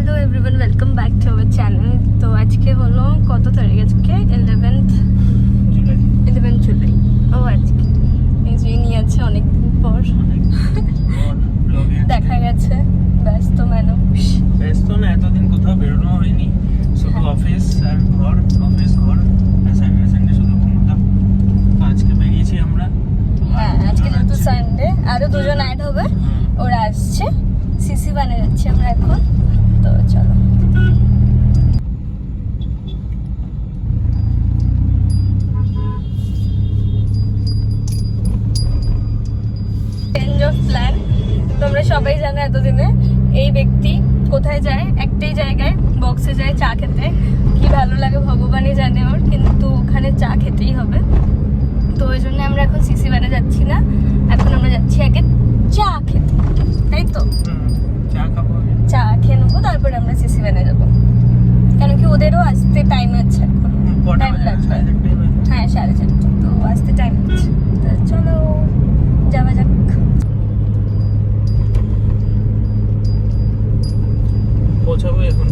Hello everyone, welcome back to our channel. তো আজকে হলো কত তারিখ? আজকে 11th জুলাই। ও আজকে নিয়ে আছে অনেকদিন পর দেখা গেছে। ব্যস্ত মানুষ, ব্যস্ত না, এতদিন কোথাও বেরোনো হয়নি, শুধু অফিস আর ঘর, অফিস ঘর, স্যাটারডে সানডে শুধু ঘুমতাম। আজকে বেরিয়েছি আমরা। হ্যাঁ, আজকে যেহেতু সানডে, আরো দুজন অ্যাড হবে, ওরা আসছে। সিসি বানে যাচ্ছি আমরা এখন। তো চলো। Change of plan. তোমরা সবাই জানো এতদিনে এই ব্যক্তি কোথায় যায়, একটাই জায়গায়, বক্সে যায় চা খেতে। কি ভালো লাগে ভগবানই জানে ওর, কিন্তু ওখানে চা খেতেই হবে। তো ওই জন্য আমরা এখন সিসি বানে যাচ্ছি না, এখন আমরা যাচ্ছি আগে চা খেতে, তাই তো? চা খাবো, চা খেয়ে নেবো, তারপরে আমরা সিসি বানে যাবো। কেন কি ওদেরও আসতে টাইম আছে, এখন টাইম লাগবে। হ্যাঁ, 4:30, তো আসতে টাইম আছে। তো চলো যাওয়া যাক। পৌঁছাবো এখন।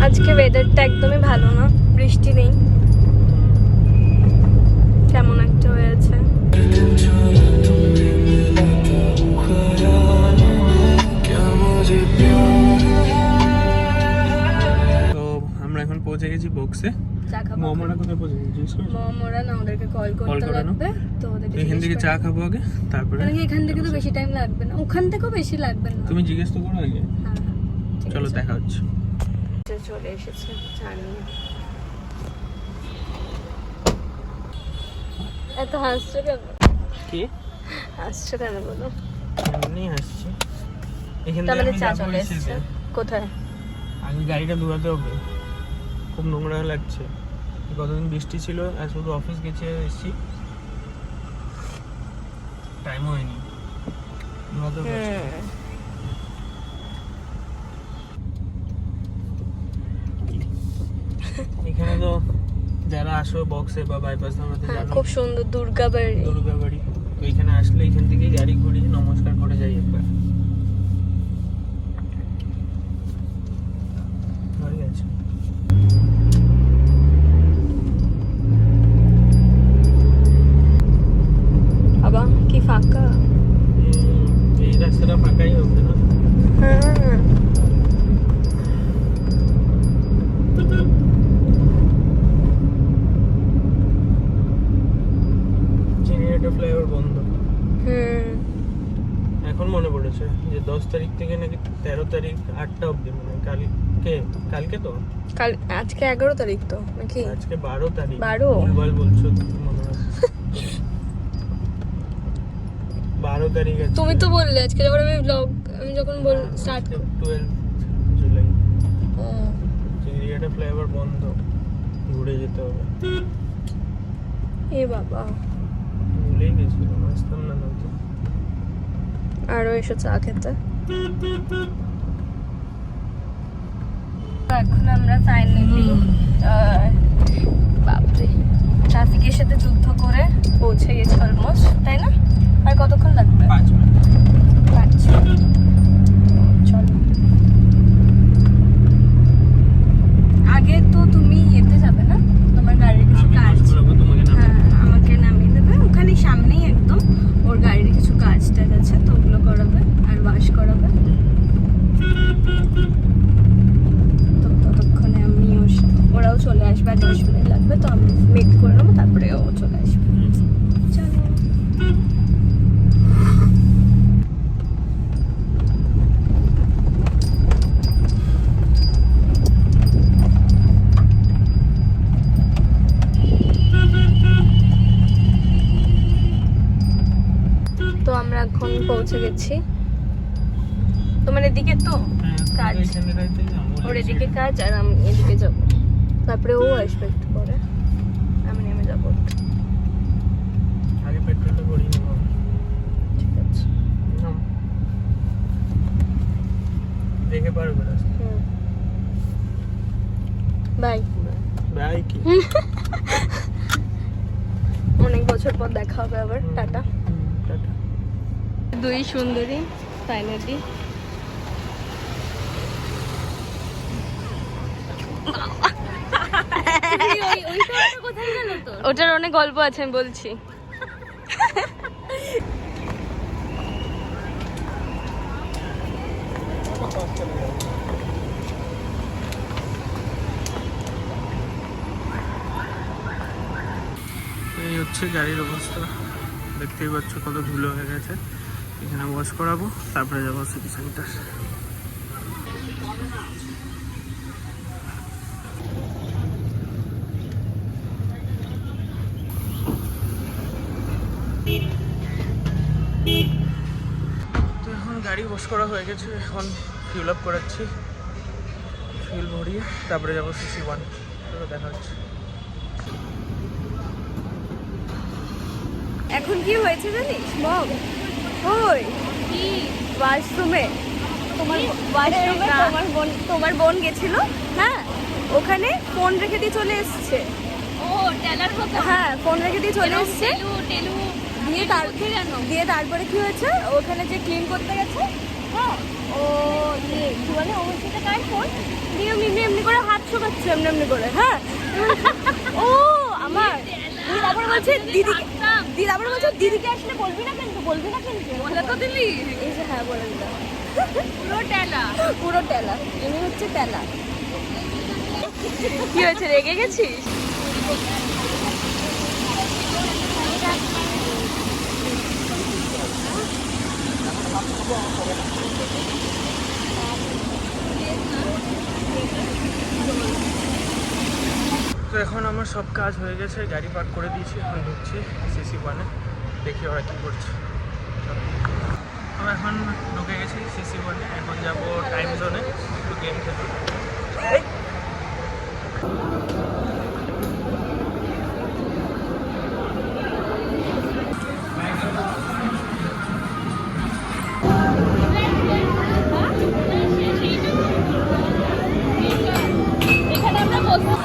আজকে ওয়েদারটা একদমই ভালো না, বৃষ্টি নেই, কেমন একটা হয়ে আছে। তো আমরা এখন পৌঁছে গেছি বক্সে। চা খাবো। মোমোরা কোথায় পৌঁছে গেছি? মোমোরা না, ওদেরকে কল করতে লাগবে, তো ওদেরকে এখান থেকে চা খাবো আগে, তারপরে এখান থেকে তো বেশি টাইম লাগবে না, ওখান থেকেও বেশি লাগবে না। তুমি জিজ্ঞেস তো করো আগে। হ্যাঁ, ঠিক চলো আছে। দেখা হচ্ছে। চলে এসেছে চা নিয়ে। এত হাসছো কেন? কি হাসছো কেন বলো? এমনি হাসছি। এখান তাহলে থেকে চা আমি চলে যাবো এসেছে। এসেছে। কোথায়? আগে গাড়িটা ধোয়াতে হবে, খুব নোংরা লাগছে। কতদিন বৃষ্টি ছিল, আর শুধু অফিস গেছে এসেছি, টাইমও হয়নি ধোয়াতে হবে। এখানে তো যারা আসো বক্সে বা বাইপাস আমাদের হ্যাঁ, জানো খুব সুন্দর দুর্গা বাড়ি। দুর্গা বাড়ি। তো এখানে আসলে এখান থেকে গাড়ি ঘুরিয়ে নমস্কার করে যাই একবার। হয়ে গেছে। বাবা কি ফাঁকা। এই রাস্তাটা ফাঁকাই হবে না। হ্যাঁ, চিনিয়াটা ফ্লাইওভার বন্ধ। হুম, এখন মনে পড়েছে যে 10 তারিখ থেকে নাকি 13 তারিখ 8টা অবধি, মানে কালকে তো কাল আজকে 11 তারিখ তো নাকি? আজকে 12 তারিখ। 12? ভুলভাল বলছো মনে হয়। 12 তারিখ আছে। তুমি তো বললে আজকে, যখন আমি যখন স্টার্ট 12 জুলাই। চিংড়িঘাটা ফ্লাইওভার বন্ধ, ঘুরে যেতে হবে। এ বাবা, ভুলেই গেছিলাম, আসতাম না নয়তো। আরো এসো চা খেতে। এখন আমরা ফাইনালি বাপরে ট্রাফিকের সাথে যুদ্ধ করে পৌঁছে গেছি অলমোস্ট, তাই না? আর কতক্ষণ লাগবে? 5 মিনিট। 5 চলো। আগে তো তুমি এতে যাবে না, তোমার গাড়ির কিছু কাজ। হ্যাঁ, আমাকে নামিয়ে দেবে ওখানে সামনেই একদম। ওর গাড়ির কিছু কাজ টাজ আছে, তো ওগুলো করাবে আর ওয়াশ করাবে। তো ততক্ষণে ওরাও চলে আসবে, আর 10 মিনিট লাগবে, তো আমি মেক করে নেবো, তারপরে ও চলে আসবে। চলো। তো আমরা এখন পৌঁছে গেছি। তোমার এদিকে তো কাজ, ওর এদিকে কাজ, আর আমি এদিকে যাবো, তারপরে ও আসবে একটু পরে, আমি নেমে যাবো। আগে পেট্রোলটা ভরিয়ে নেব। ঠিক আছে, দেখে পারবে রাস্তা। বাই। বাই কি? অনেক বছর পর দেখা হবে আবার। টাটা। টাটা। দুই সুন্দরী ফাইনালি ওটার অনেক গল্প আছে আমি বলছি। এই হচ্ছে গাড়ির অবস্থা, দেখতেই পাচ্ছ কত ধুলো হয়ে গেছে। এখানে ওয়াশ করাবো, তারপরে যাবো সিটি সেন্টার। তো এখন গাড়ি ওয়াশ করা হয়ে গেছে, এখন ফিউল আপ করাচ্ছি, ফিউল ভরিয়ে তারপরে যাবো CC1। দেখা হচ্ছে। এখন কি হয়েছে জানিস মম? ওই কি ওয়াশরুমে তোমার বোন গেছিল, হ্যাঁ ওখানে ফোন রেখে দিয়ে চলে এসছে। ও টেলার মতো, হ্যাঁ ফোন রেখে দিয়ে চলে এসছে। দিয়ে তারপরে কি হয়েছে, ওখানে যে ক্লিন করতে গেছে, হ্যাঁ ও ইয়ে কি বলে ও হচ্ছে কার ফোন দিয়ে এমনি করে হাত শোকাচ্ছে এমনি করে, হ্যাঁ ও আমার তারপরে বলছে দিদিকে আসলে বলবি না কিন্তু বলে তো দিলি। এই যে হ্যাঁ বলে দিলাম, পুরো টেলা ইনি হচ্ছে টেলা। কি হয়েছে, রেগে গেছিস? তো এখন আমার সব কাজ হয়ে গেছে, গাড়ি পার্ক করে দিয়েছি, এখন ঢুকছি CC1-এ, দেখি ওরা কী করছে। আমি এখন ঢুকে গেছি CC1-এ, এখন যাবো টাইম জোনে একটু গেম খেলতে। এখানে আমরা বসবো।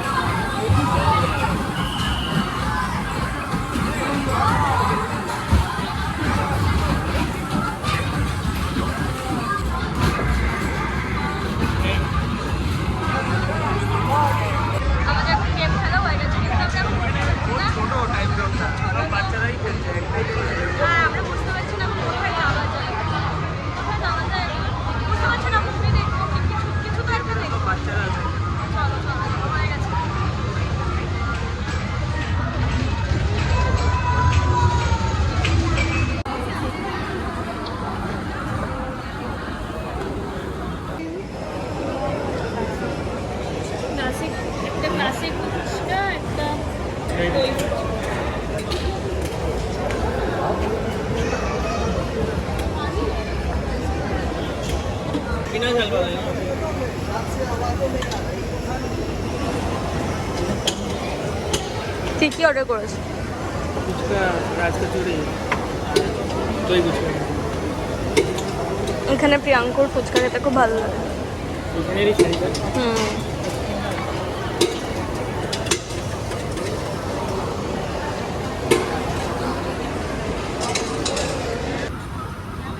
আমাদের এখন গেম খেলা হয়ে গেছে, কিন্তু আমরা এখন বুঝতে পারছি না। ছোটো টাইম জোনটা বাচ্চারাই খেলছে, একটাই খেলছে। হ্যাঁ আমরা বুঝতে পারছি না কোথায় যাওয়া যায়, বুঝতে পারছি না। মুভি দেখবো কিছু তো একটা দেখবো। বাচ্চারা আছে। চলো হয়ে গেছে। একটা ক্লাসিক ফুচকা, একটা দই ফুচকা। বিনা ঝাল বাদাই না? তুই কি অর্ডার করেছ? ফুচকা, রাজ কচুরি, দই ফুচকা। এখানে প্রিয়াঙ্কুর ফুচকা খেতে খুব ভালো লাগে। এখানেরই খাইটা।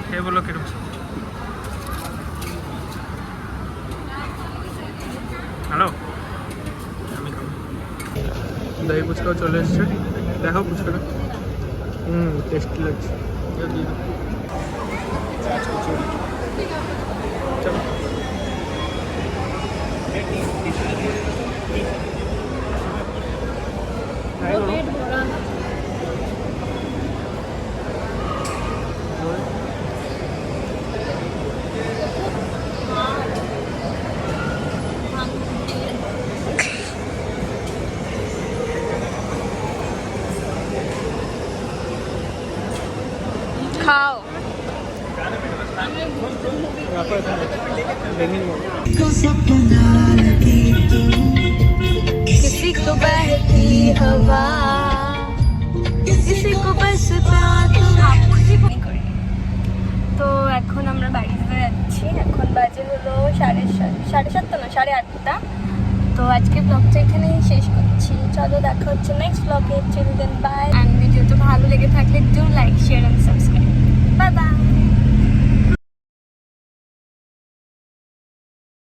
খেয়ে বলো কিরকম। হ্যালো, আমি খাবো। দই ফুচকাও চলে এসছে, দেখো ফুচকাটা। টেস্টি লাগছে। রাজ কচুরি, চলো। খাও। किसी को बहती हवा, किसी को बस তো এখন আমরা বাড়ি চলে যাচ্ছি। এখন বাজে হলো 7:30 না 8:30। তো আজকে ব্লগটা এখানেই শেষ করছি। চলো দেখা হচ্ছে নেক্সট ব্লগে। চিল দেন বাই।